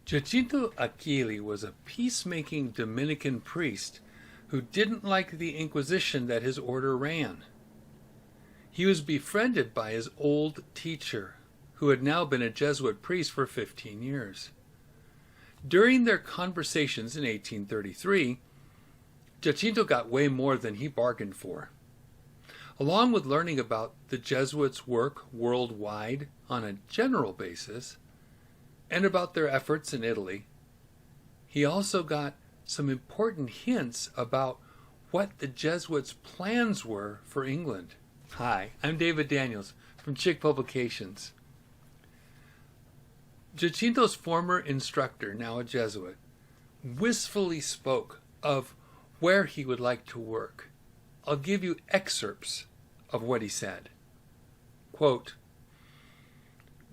Jacinto Aquili was a peacemaking Dominican priest who didn't like the Inquisition that his order ran. He was befriended by his old teacher, who had now been a Jesuit priest for 15 years. During their conversations in 1833, Jacinto got way more than he bargained for. Along with learning about the Jesuits' work worldwide on a general basis, and about their efforts in Italy, he also got some important hints about what the Jesuits' plans were for England. Hi, I'm David Daniels from Chick Publications. Jacinto's former instructor, now a Jesuit, wistfully spoke of where he would like to work. I'll give you excerpts of what he said. Quote,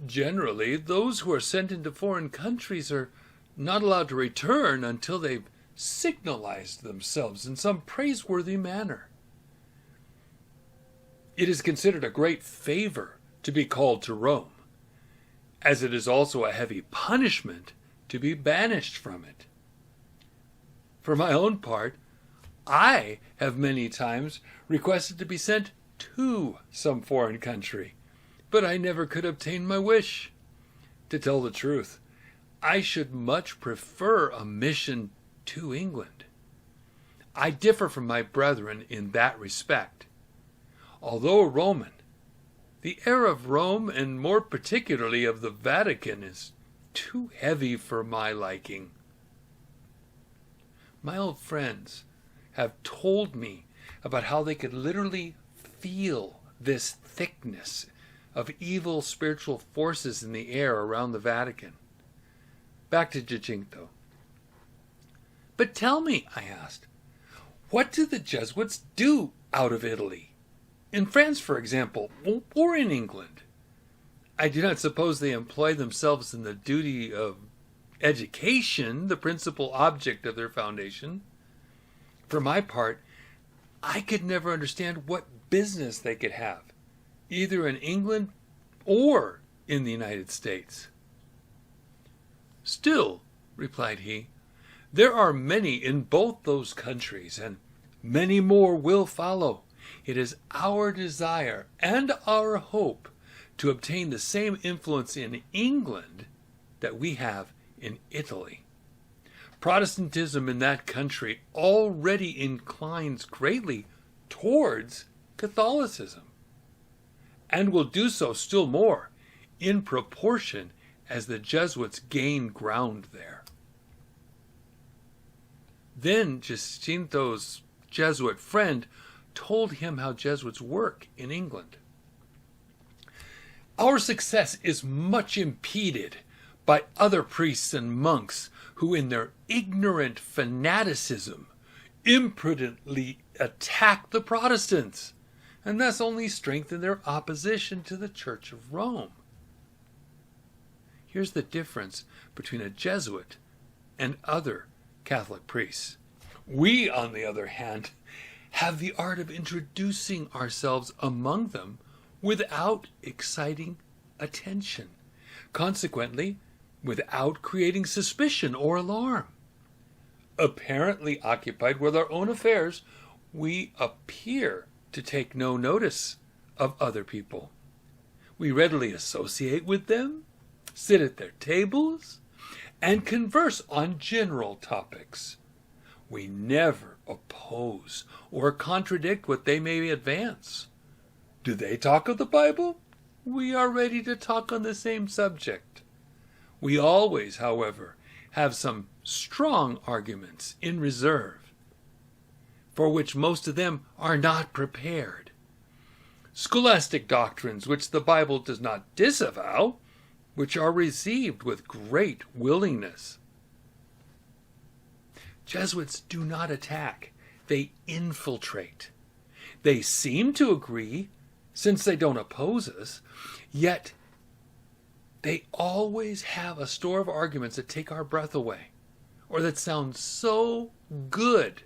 "Generally, those who are sent into foreign countries are not allowed to return until they've signalized themselves in some praiseworthy manner. It is considered a great favor to be called to Rome, as it is also a heavy punishment to be banished from it. For my own part, I have many times requested to be sent to some foreign country, but I never could obtain my wish. To tell the truth, I should much prefer a mission to England. I differ from my brethren in that respect. Although a Roman, the air of Rome, and more particularly of the Vatican, is too heavy for my liking. My old friends have told me about how they could literally feel this thickness of evil spiritual forces in the air around the Vatican. Back to Jacinto. But tell me, I asked, what do the Jesuits do out of Italy? In France, for example, or in England? I do not suppose they employ themselves in the duty of education, the principal object of their foundation. For my part, I could never understand what business they could have, either in England or in the United States. Still, replied he, there are many in both those countries, and many more will follow. It is our desire and our hope to obtain the same influence in England that we have in Italy. Protestantism in that country already inclines greatly towards Catholicism, and will do so still more in proportion as the Jesuits gain ground there. Then Jacinto's Jesuit friend told him how Jesuits work in England. Our success is much impeded by other priests and monks who in their ignorant fanaticism imprudently attack the Protestants, and thus only strengthen their opposition to the Church of Rome. Here's the difference between a Jesuit and other Catholic priests. We, on the other hand, have the art of introducing ourselves among them without exciting attention, consequently, without creating suspicion or alarm. Apparently occupied with our own affairs, we appear to take no notice of other people. We readily associate with them, sit at their tables, and converse on general topics. We never oppose or contradict what they may advance. Do they talk of the Bible? We are ready to talk on the same subject. We always, however, have some strong arguments in reserve, for which most of them are not prepared. Scholastic doctrines which the Bible does not disavow, which are received with great willingness. Jesuits do not attack, they infiltrate. They seem to agree, since they don't oppose us, yet they always have a store of arguments that take our breath away, or that sound so good,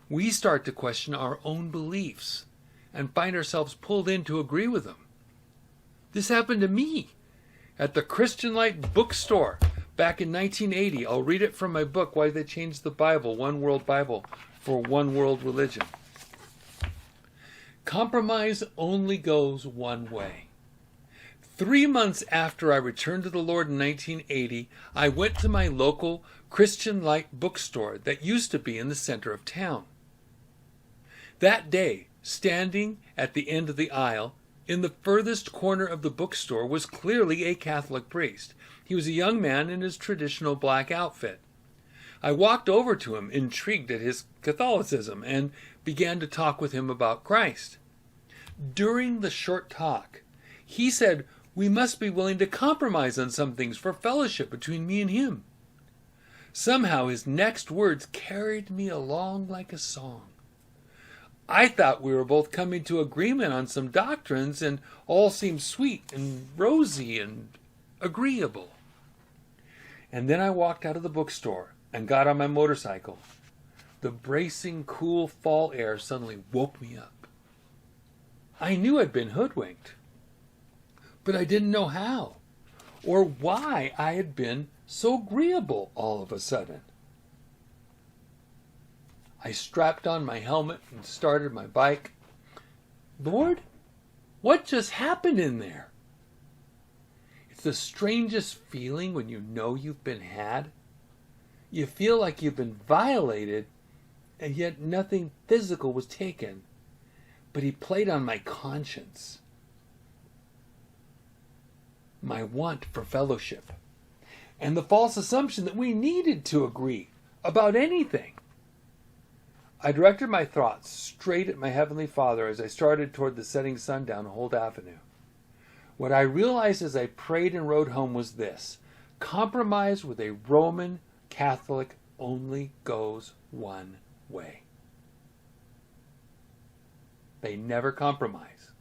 we start to question our own beliefs and find ourselves pulled in to agree with them. This happened to me at the Christian Light bookstore back in 1980. I'll read it from my book, Why They Changed the Bible, One World Bible for One World Religion. Compromise only goes one way. 3 months after I returned to the Lord in 1980, I went to my local Christian Light bookstore that used to be in the center of town. That day, standing at the end of the aisle, in the furthest corner of the bookstore, was clearly a Catholic priest. He was a young man in his traditional black outfit. I walked over to him, intrigued at his Catholicism, and began to talk with him about Christ. During the short talk, he said we must be willing to compromise on some things for fellowship between me and him. Somehow his next words carried me along like a song. I thought we were both coming to agreement on some doctrines, and all seemed sweet and rosy and agreeable. And then I walked out of the bookstore and got on my motorcycle. The bracing, cool fall air suddenly woke me up. I knew I'd been hoodwinked, but I didn't know how or why I had been so agreeable all of a sudden. I strapped on my helmet and started my bike. Lord, what just happened in there? It's the strangest feeling when you know you've been had. You feel like you've been violated, and yet nothing physical was taken. But he played on my conscience, my want for fellowship, and the false assumption that we needed to agree about anything. I directed my thoughts straight at my Heavenly Father as I started toward the setting sun down Holt Avenue. What I realized as I prayed and rode home was this: compromise with a Roman Catholic only goes one way. They never compromise.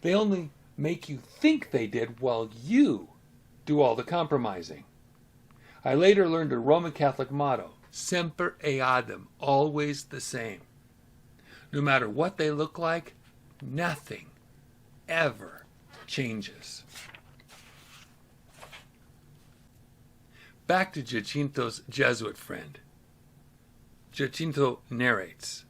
They only make you think they did while you do all the compromising. I later learned a Roman Catholic motto: Semper eadem, always the same. No matter what they look like, nothing ever changes. Back to Jacinto's Jesuit friend. Jacinto narrates.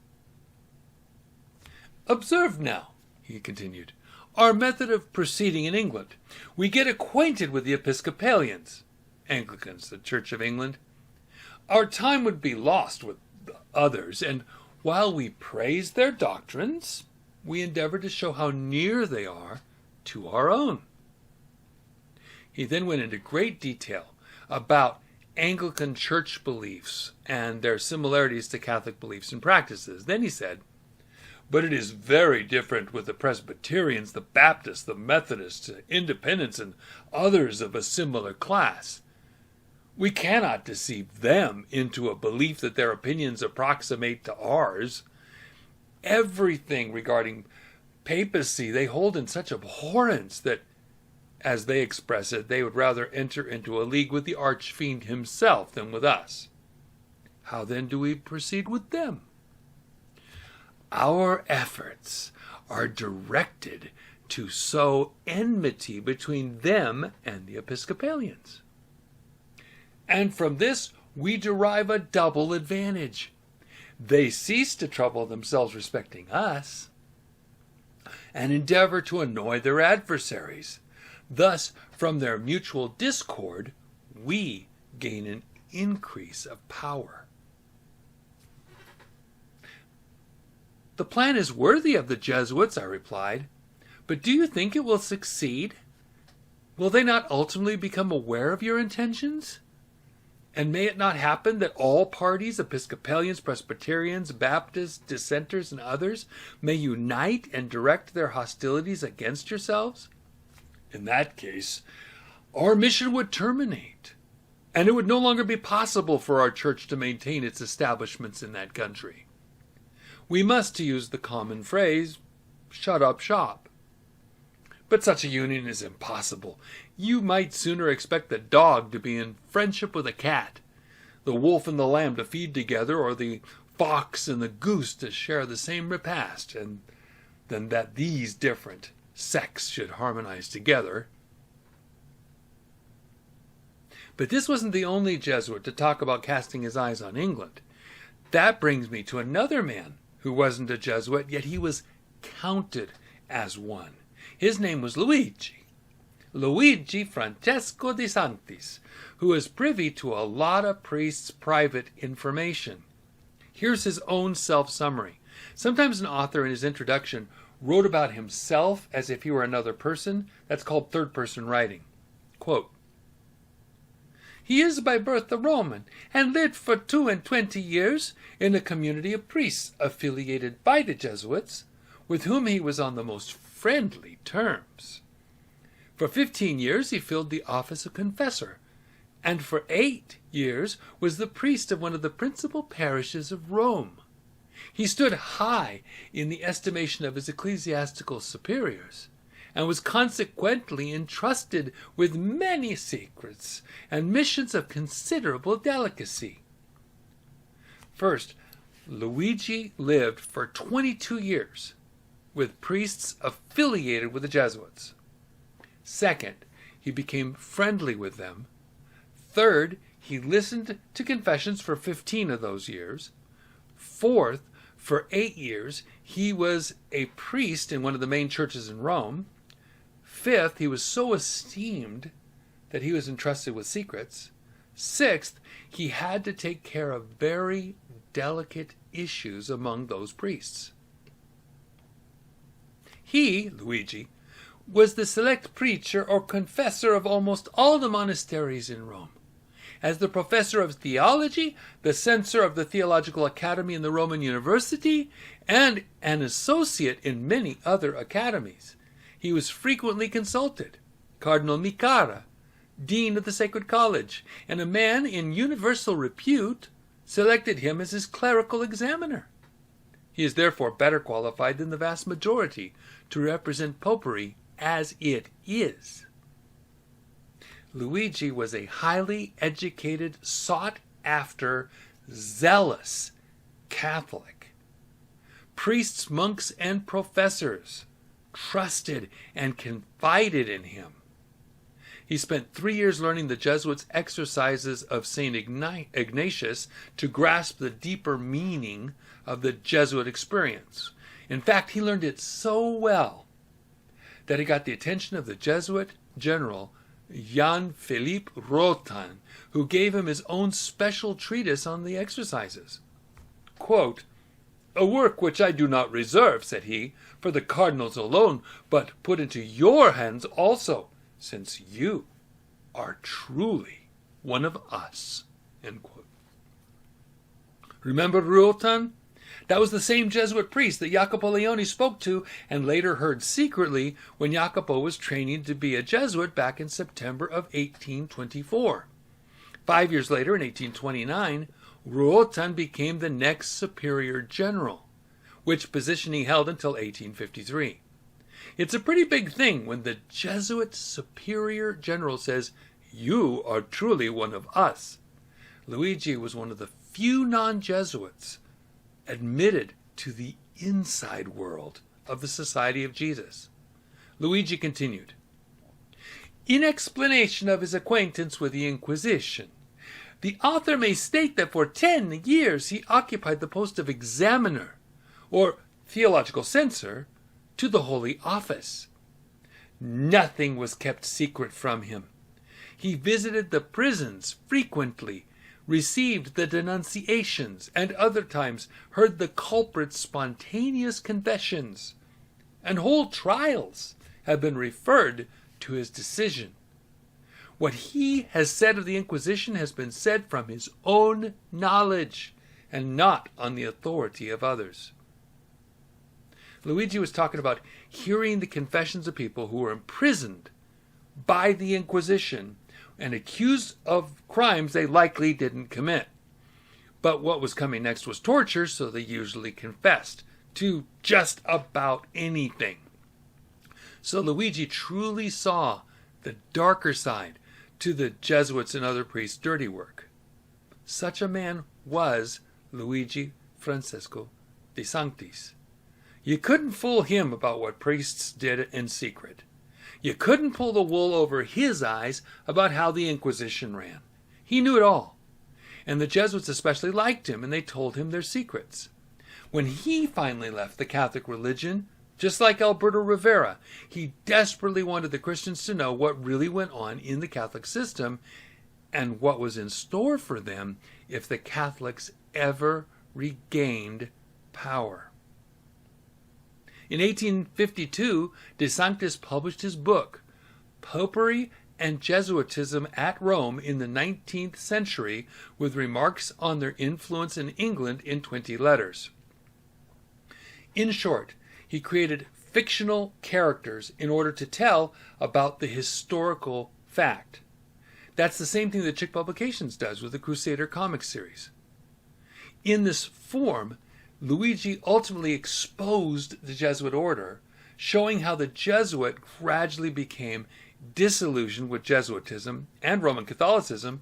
Observe now, he continued, our method of proceeding in England. We get acquainted with the Episcopalians, Anglicans, the Church of England. Our time would be lost with others, and while we praise their doctrines, we endeavor to show how near they are to our own. He then went into great detail about Anglican church beliefs and their similarities to Catholic beliefs and practices. Then he said, but it is very different with the Presbyterians, the Baptists, the Methodists, Independents, and others of a similar class. We cannot deceive them into a belief that their opinions approximate to ours. Everything regarding papacy they hold in such abhorrence that, as they express it, they would rather enter into a league with the archfiend himself than with us. How then do we proceed with them? Our efforts are directed to sow enmity between them and the Episcopalians. And from this we derive a double advantage. They cease to trouble themselves respecting us and endeavor to annoy their adversaries. Thus, from their mutual discord, we gain an increase of power. The plan is worthy of the Jesuits, I replied, but do you think it will succeed? Will they not ultimately become aware of your intentions? And may it not happen that all parties, Episcopalians, Presbyterians, Baptists, Dissenters, and others, may unite and direct their hostilities against yourselves? In that case, our mission would terminate, and it would no longer be possible for our church to maintain its establishments in that country. We must, to use the common phrase, shut up shop. But such a union is impossible. You might sooner expect the dog to be in friendship with a cat, the wolf and the lamb to feed together, or the fox and the goose to share the same repast, and than that these different sects should harmonize together. But this wasn't the only Jesuit to talk about casting his eyes on England. That brings me to another man who wasn't a Jesuit, yet he was counted as one. His name was Luigi Francesco de Sanctis, who was privy to a lot of priests' private information. Here's his own self-summary. Sometimes an author in his introduction wrote about himself as if he were another person. That's called third-person writing. Quote, "He is by birth a Roman, and lived for 22 years in a community of priests affiliated by the Jesuits, with whom he was on the most friendly terms. For 15 years he filled the office of confessor, and for 8 years was the priest of one of the principal parishes of Rome. He stood high in the estimation of his ecclesiastical superiors, and was consequently entrusted with many secrets and missions of considerable delicacy." First, Luigi lived for 22 years with priests affiliated with the Jesuits. Second, he became friendly with them. Third, he listened to confessions for 15 of those years. Fourth, for 8 years, he was a priest in one of the main churches in Rome. Fifth, he was so esteemed that he was entrusted with secrets. Sixth, he had to take care of very delicate issues among those priests. He, Luigi, was the select preacher or confessor of almost all the monasteries in Rome. As the professor of theology, the censor of the Theological Academy in the Roman University, and an associate in many other academies, he was frequently consulted. Cardinal Micara, dean of the Sacred College, and a man in universal repute, selected him as his clerical examiner. He is therefore better qualified than the vast majority to represent popery as it is. Luigi was a highly educated, sought-after, zealous Catholic. Priests, monks, and professors trusted and confided in him. He spent 3 years learning the Jesuits' exercises of St. Ignatius to grasp the deeper meaning of the Jesuit experience. In fact, he learned it so well that he got the attention of the Jesuit general Jan-Philippe Rotan, who gave him his own special treatise on the exercises. Quote, "A work which I do not reserve," said he, "for the cardinals alone, but put into your hands also, since you are truly one of us." End quote. Remember Rotan? That was the same Jesuit priest that Jacopo Leone spoke to and later heard secretly when Jacopo was training to be a Jesuit back in September of 1824. 5 years later, in 1829, Rotan became the next superior general, which position he held until 1853. It's a pretty big thing when the Jesuit superior general says, "You are truly one of us." Luigi was one of the few non-Jesuits admitted to the inside world of the Society of Jesus. Luigi continued, "In explanation of his acquaintance with the Inquisition, the author may state that for 10 years he occupied the post of examiner, or theological censor, to the Holy Office. Nothing was kept secret from him. He visited the prisons frequently, received the denunciations, and other times heard the culprits' spontaneous confessions, and whole trials have been referred to his decision. What he has said of the Inquisition has been said from his own knowledge, and not on the authority of others." Luigi was talking about hearing the confessions of people who were imprisoned by the Inquisition and accused of crimes they likely didn't commit. But what was coming next was torture, so they usually confessed to just about anything. So Luigi truly saw the darker side to the Jesuits and other priests' dirty work. Such a man was Luigi Francesco de Sanctis. You couldn't fool him about what priests did in secret. You couldn't pull the wool over his eyes about how the Inquisition ran. He knew it all. And the Jesuits especially liked him, and they told him their secrets. When he finally left the Catholic religion, just like Alberto Rivera, he desperately wanted the Christians to know what really went on in the Catholic system and what was in store for them if the Catholics ever regained power. In 1852, De Sanctis published his book, Popery and Jesuitism at Rome in the 19th Century, with remarks on their influence in England in 20 letters. In short, he created fictional characters in order to tell about the historical fact. That's the same thing that Chick Publications does with the Crusader comic series. In this form, Luigi ultimately exposed the Jesuit order, showing how the Jesuit gradually became disillusioned with Jesuitism and Roman Catholicism,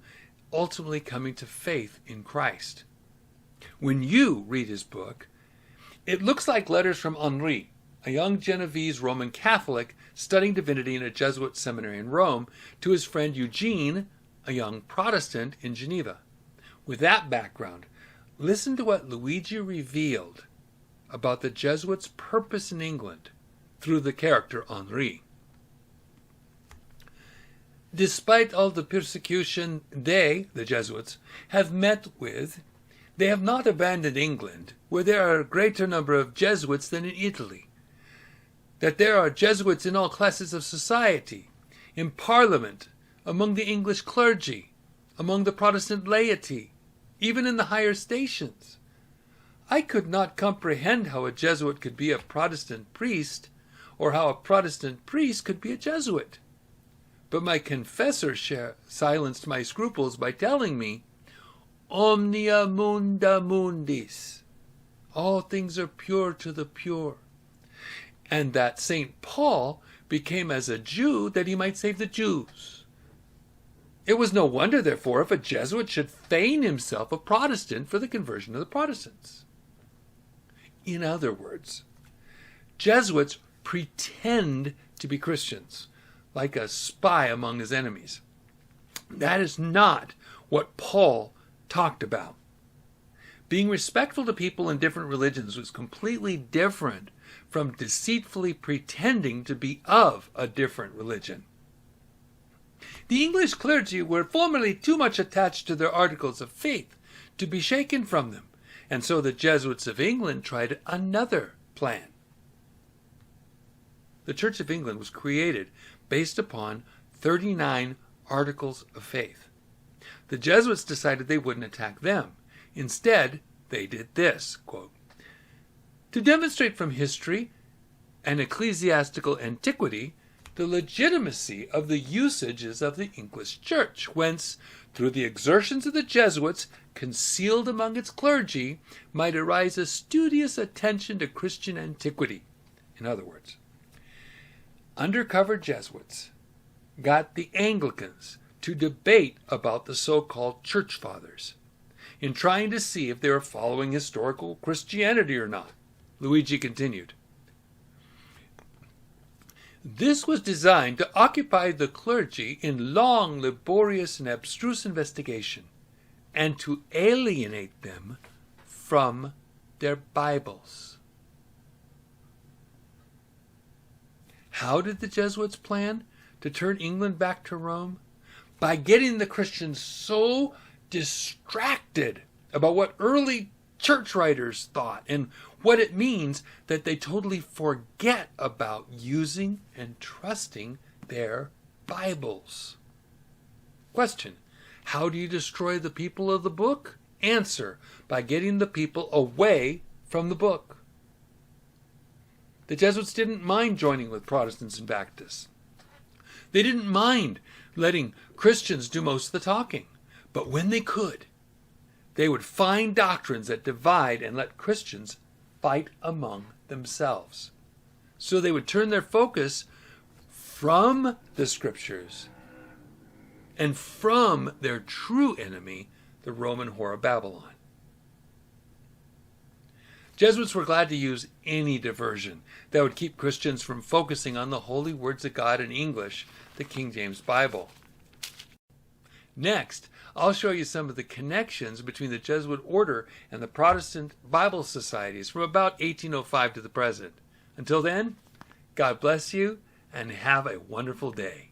ultimately coming to faith in Christ. When you read his book, it looks like letters from Henri, a young Genovese Roman Catholic studying divinity in a Jesuit seminary in Rome, to his friend Eugene, a young Protestant in Geneva. With that background, listen to what Luigi revealed about the Jesuits' purpose in England through the character Henri. Despite all the persecution they, the Jesuits, have met with, they have not abandoned England, where there are a greater number of Jesuits than in Italy. That there are Jesuits in all classes of society, in Parliament, among the English clergy, among the Protestant laity, even in the higher stations. I could not comprehend how a Jesuit could be a Protestant priest, or how a Protestant priest could be a Jesuit. But my confessor silenced my scruples by telling me, Omnia munda mundis. All things are pure to the pure. And that St. Paul became as a Jew that he might save the Jews. It was no wonder, therefore, if a Jesuit should feign himself a Protestant for the conversion of the Protestants. In other words, Jesuits pretend to be Christians, like a spy among his enemies. That is not what Paul talked about. Being respectful to people in different religions was completely different from deceitfully pretending to be of a different religion. The English clergy were formerly too much attached to their articles of faith to be shaken from them, and so the Jesuits of England tried another plan. The Church of England was created based upon 39 articles of faith. The Jesuits decided they wouldn't attack them. Instead, they did this, quote, to demonstrate from history and ecclesiastical antiquity the legitimacy of the usages of the English Church, whence, through the exertions of the Jesuits, concealed among its clergy, might arise a studious attention to Christian antiquity. In other words, undercover Jesuits got the Anglicans to debate about the so-called Church Fathers, in trying to see if they were following historical Christianity or not. Luigi continued, this was designed to occupy the clergy in long, laborious, and abstruse investigation, and to alienate them from their Bibles. How did the Jesuits plan to turn England back to Rome? By getting the Christians so distracted about what early church writers thought and what it means that they totally forget about using and trusting their Bibles. Question: how do you destroy the people of the book? Answer: by getting the people away from the book. The Jesuits didn't mind joining with Protestants and Baptists. They didn't mind letting Christians do most of the talking. But when they could, they would find doctrines that divide and let Christians fight among themselves. So they would turn their focus from the Scriptures and from their true enemy, the Roman whore of Babylon. Jesuits were glad to use any diversion that would keep Christians from focusing on the holy words of God in English, the King James Bible. Next, I'll show you some of the connections between the Jesuit order and the Protestant Bible societies from about 1805 to the present. Until then, God bless you and have a wonderful day.